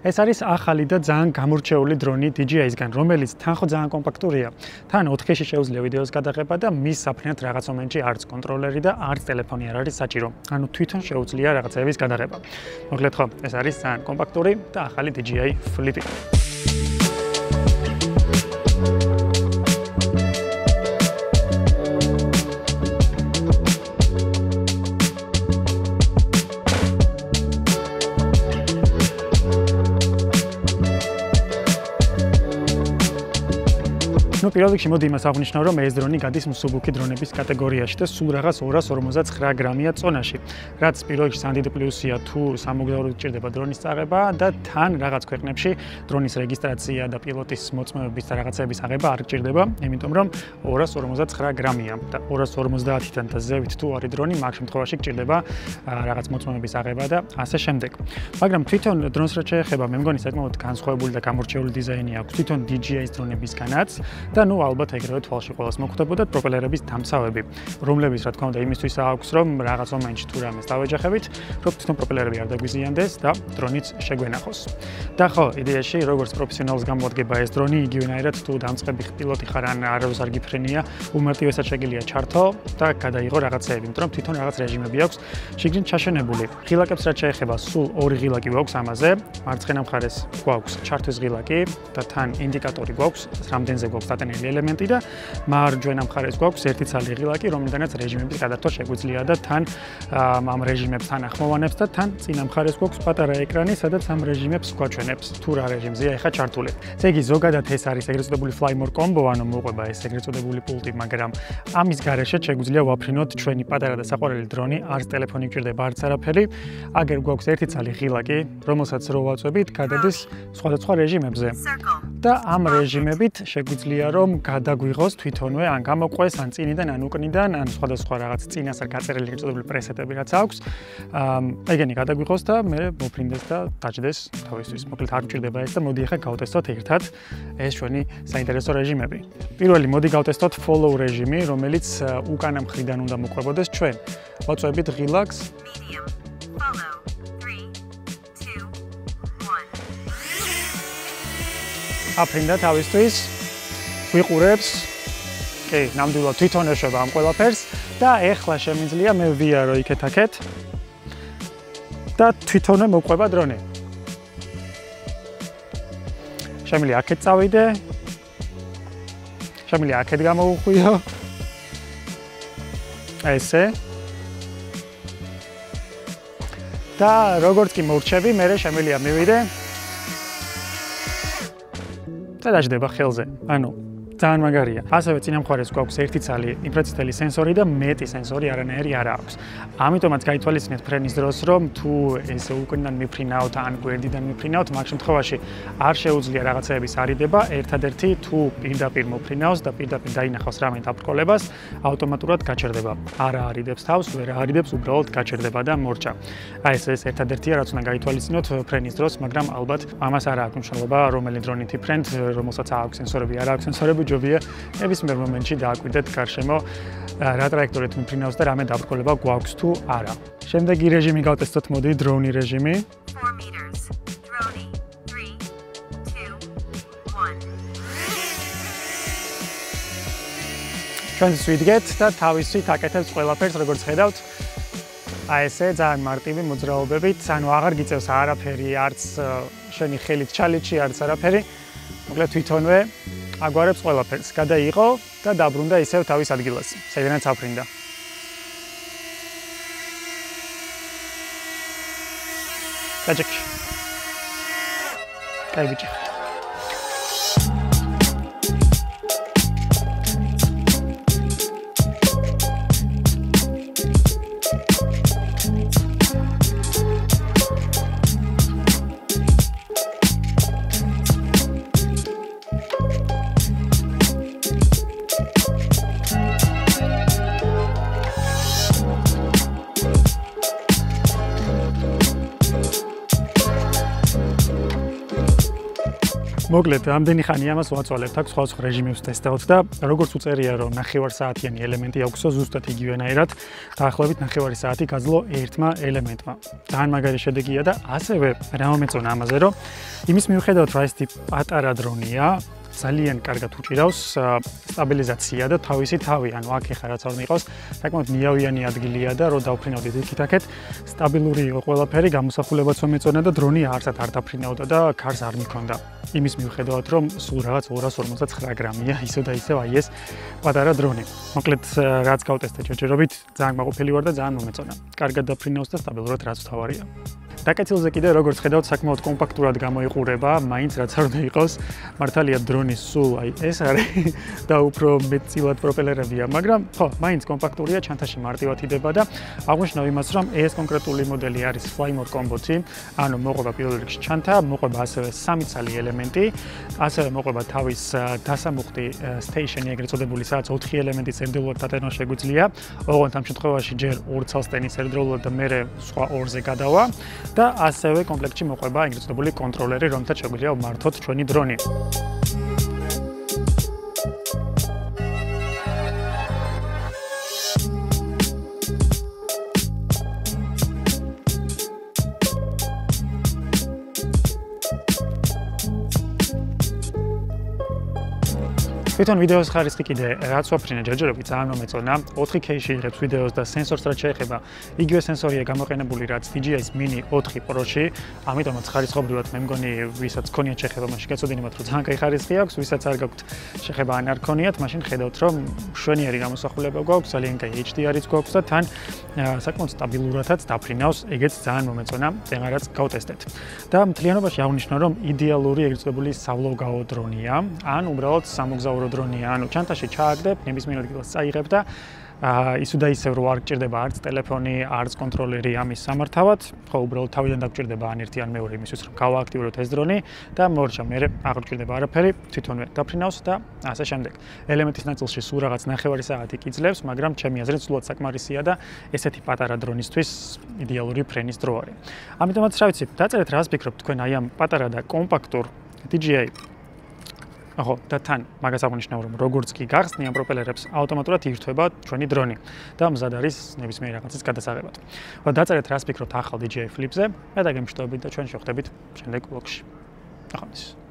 ეს არის ახალი და ძალიან გამორჩეული დრონი DJI-სგან, რომელიც თან ხო ძალიან კომპაქტურია. თან 4K-ში შეუძლია ვიდეოს გადაღება და მის საფრენად რაღაც მომენტში არც კონტროლერი და არც ტელეფონი არ არის საჭირო. ანუ თვითონ შეუძლია რაღაცების გადაღება. მოკლედ ხო, ეს არის ძალიან კომპაქტური და ახალი DJI Flip. პირველ რიგში მოდი იმას აღვნიშნავ, რომ ეს დრონი გადის მსუბუქი დრონების კატეგორიაში და სულ რაღაც 259 გრამია წონაში. რაც პირველ რიგში სანდიდო პლუსია თუ სამოგზაუროდ ჭირდება დრონის წაღება და თან რაღაც ქვეყნებში დრონის რეგისტრაცია და პილოტის მოწმობების და რაღაცების აღება არ ჭირდება, იმიტომ რომ 259 გრამია და 250-დან და ზევით თუ არის დრონი, მაგ შემთხვევაში გჭირდება რაღაც მოწმობების აღება და ასე შემდეგ. მაგრამ თვითონ დრონს რაც შეეხება, მე მგონი საკმაოდ განსხვავებული და გამორჩეული დიზაინი აქვს თვითონ DJI-ის დრონებისგანაც. და ნუ ალბათ ეგრევე თვალში ყველას მოხვდებოდა პროპელერების დამცავები, რომლებიც რა თქმა უნდა იმისთვის აქვს, რომ რაღაც მომენტში თუ რამეს დავეჯახებით, რომ თვითონ პროპელერები არ დაგვიზიანდეს და დრონიც შეგვენახოს. და ხო, იდეაში როგორც პროფესიონალს გამოადგება ეს დრონი, იგივენაირად თუ დამწყები პილოტი ხარ ან არავის არ გიფრენია, უმარტივესად შეგიძლია ჩართო და გადაიღო რაღაცეები, იმიტომ რომ თვითონ რაღაც რეჟიმები აქვს შიგნით ჩაშენებული. ღილაკებს რაც შეეხება, სულ 2 ღილაკი გვაქვს ამაზე, მარცხენა მხარეს გვაქვს ჩართვის ღილაკი და თან ინდიკატორი გვაქვს, რამდენზე გვაქვს დატანილი ელემენტი და მარჯვენა მხარეს გვაქვს ერთი ცალი ღილაკი, რომლიდანაც რეჟიმების გადართვა შეგვიძლია და თან ამ რეჟიმებთან ახმოვანებს და თან წინა მხარეს გვაქვს პატარა ეკრანი, სადაც ამ რეჟიმებს გვაჩვენებს, თუ რა რეჟიმზეა ეხა ჩართული. ესე იგი, ზოგადად ეს არის ეგრეთ წოდებული Fly More Combo, ანუ მოყვება ეს ეგრეთ წოდებული პულტი, მაგრამ ამის გარეშე შეგვიძლია ვაფრინოთ ჩვენი პატარა და საყვარელი დრონი, არც ტელეფონი გჭირდება, არც არაფერი. აგერ გვაქვს ერთი ცალი ღილაკი, რომელსაც რო ვაწვევით, გადადის სხვადასხვა რეჟიმებზე. და ამ რეჟიმებით შეგვიძლია რომ გადაგვიღოს თვითონვე, ან გამოყვეს, ან წინიდან, ან უკნიდან, ან სხვადასხვა რაღაც წინასწარ გაწერილი ეგრეთ წოდებული პრესეტები რაც აქვს. ეგენი გადაგვიღოს და მე მოფრინდეს და დაჭდეს თავისთვის. მოკლედ არ გჭირდება ეს და მოდი ახლა გავტესტოთ ერთად ეს ჩვენი საინტერესო რეჟიმები. პირველი მოდი გავტესტოთ follow რეჟიმი, რომელიც უკანა მხრიდან უნდა მოყვებოდეს ჩვენ. ვაწვევით ღილაკს. აფრინდა თავისთვის. ვიყურებს. კი, ნამდვილად თვითონ ეშვება ამ ყველაფერს და ეხლა შემიძლია მე ვიარო იქეთ-აქეთ და თვითონვე მოყვება დრონი. შემიძლია აქეთ წავიდე. შემიძლია აქეთ გამოვუხვიო. ესე. და როგორც კი მორჩები, მე შემიძლია მივიდე. და დაждდება ხელზე. ანუ ძალიან მაგარია. ასევე წინა მხარეს გვაქვს ერთი ცალი ინფრაციტელი სენსორი და მეტი სენსორი არანაირი არ აქვს. ამიტომაც გაითვალისწინეთ ფრენის დროს, რომ თუ ეს უკნიდან მიფრინავთ ან გვერდიდან მიფრინავთ, მაგ შემთხვევაში არ შეუძლია რაღაცეების არიდება, ერთადერთი თუ პირდაპირ მოფრინავს და პირდაპირ დაინახავს რამე დაბრკოლებას, ავტომატურად გაჩერდება. არა არიდებს თავს, ვერ არიდებს, უბრალოდ გაჩერდება და მორჩა. აი ეს ერთადერთია, რაც უნდა გაითვალისწინოთ ფრენის დროს, მაგრამ ალბათ ამას არ აქვს მნიშვნელობა, რომელი დრონით იფრენთ, რომელსაც აქვს სენსორები, არ აქვს სენსორები. ჯობია ნებისმიერ მომენტში დააკვირდეთ გარშემო რა ტრაექტორით მიფრინავს და რამე დაბრკოლება გვაქვს თუ არა. შემდეგი რეჟიმი გავტესტოთ, მოდი დრონი რეჟიმი. 4 meters. Drone 3 2 1. ჩვენს ვიდგეთ და თავისით აკეთებს ყველაფერს, როგორც ხედავთ. აი ესე ძალიან მარტივი მოძრაობებით, ანუ აღარ გიწევს არაფერი, არც შენი ხელით ჩალიჩი, არც არაფერი. მოკლედ თვითონვე აგვარებს ყველაფერს. გადაიღო და დაბრუნდა ისევ თავის ადგილას, საიდანაც აფრინდა. გაჭიქი. კაი ბიჭი. მოკლედ, ამდენი ხანი ამას ვაწვალებთ, აქ სხვა რეჟიმებს ტესტავთ და როგორც უწერია, რომ ნახევარსაათიანი ელემენტი აქვსო ზუსტად იგივენაირად, დაახლოებით ნახევარი საათი გაძლო ერთმა ელემენტმა. ძალიან მაგარი შედეგია და ასევე რა მომეწონა ამაზე, რომ იმის მიუხედავად, რომ ეს პატარა დრონია, ძალიან კარგად უჭირავს სტაბილიზაცია და თავისი თავი, ანუ აქ ეხა რაც არ მიყავს, საკმაოდ მიავიანი ადგილია და რო დავფრინავდით იქით-აქეთ, სტაბილური იყო ყველაფერი, გამოსახულებაც მომეწონა და დრონი არცად არ დაფრინავდა და ქარს არ მიქონდა. იმის მიუხედავად, რომ სულ რაღაც 259 გრამია, ისო და ისევ აი ეს პატარა დრონი. მოკლედ, რაც გავტესტე ჯერჯერობით, ძალიან მაყოფილი ვარ და ძალიან მომეწონა. კარგად დაფრინავს და სტაბილურად რაც თავარია. დაკეცილზე კიდე როგორც ხედავთ, საკმაოდ კომპაქტურად გამოიყურება, მაინც რაც არ უნდა იყოს, მართალია დრონის სულ აი ეს არის და უფრო მეტწილად პროპელერებია, მაგრამ ხო, მაინც კომპაქტურია, ჩანთაში მარტივად იდება და აღნიშნავ იმას, რომ ეს კონკრეტული მოდელი არის Flymore Combo-ი, ანუ მოყვება პირველ რიგში ჩანთა, მოყვება ასევე 3 ცალი ელემენტი, ასევე მოყვება თავის დასამუხტი station-ი, ეგრეთ წოდებული, სადაც 4 ელემენტის ერთდროულად დატანა შეგვიძლია, ოღონდ ამ შემთხვევაში ჯერ 2 ცალს ტენის ერთდროულად და მერე სხვა 2-ზე გადავა. და ასევე კომპლექტში მოყვება ეგრეთ წოდებული კონტროლერი, რომელთაც შეგვიძლია ვმართოთ ჩვენი დრონი. თვითონ ვიდეოს ხარისხი კიდე რაც ვაფრინე ჯერჯერობით ძალიან მომეწონა. 4K-ში იღებს ვიდეოს და სენსორს რაც შეეხება, იგივე სენსორია გამოყენებული რაც DJI Mini 4 Pro-ში. ამიტომაც ხარისხობრივად მე მგონი, ვისაც ქონიათ შეხება, მაშინ გეცოდინებათ, რომ ძალიან კაი ხარისხი აქვს, ვისაც არ გაქვთ შეხება ან არ ქონიათ, მაშინ ხედავთ, რომ მშვენიერი გამოსახულება გვაქვს, ძალიან კაი HDR-იც გვაქვს და თან საკმაოდ სტაბილურადაც დაფრინავს, ეგეც ძალიან მომეწონა, წეგარაც გავტესტეთ. და მთლიანობაში აღნიშნო, რომ იდეალური ეგრეთ წოდებული სავლოგაო დრონია, ან უბრალოდ სამოგზაურო დრონია, ანუ ჩანთაში ჩააგდებ, ნებისმიერ ადგილას წაიღებ და ისე და ისე რო არ გჭირდება არც ტელეფონი, არც კონტროლერი ამის სამართავად, ხო, უბრალოდ თავიდან დაგჭირდება ან ერთი ან მეორე იმისთვის, რომ გავააქტიუროთ ეს დრონი და მორჩა მე აღარ გჭირდება არაფერი, თვითონვე დაფრინავს და ასე შემდეგ. ელემენტის ნაწილში სულ რაღაც ნახევარი საათი კიძლებს, მაგრამ ჩემი აზრით სულად საკმარისია და ესეთი პატარა დრონისთვის იდეალური ფრენის დრო არის. ამიტომაც რა ვიცი, დაწერეთ რას ფიქრობთ თქვენ აი ამ პატარა და კომპაქტურ DJI ხო, და თან მაგას აღნიშნავ, რომ როგორც კი გახსნი ამ პროპელერებს, ავტომატურად ირთვება ჩვენი დრონი და მზად არის ნებისმიერ რაღაცის გადასაღებად. ხო, დაწერეთ რას ფიქრობთ ახალ DJI Flip-ზე, მე დაგემშვიდობებით და ჩვენ შევხვდებით შემდეგ ვლოგში. ახლა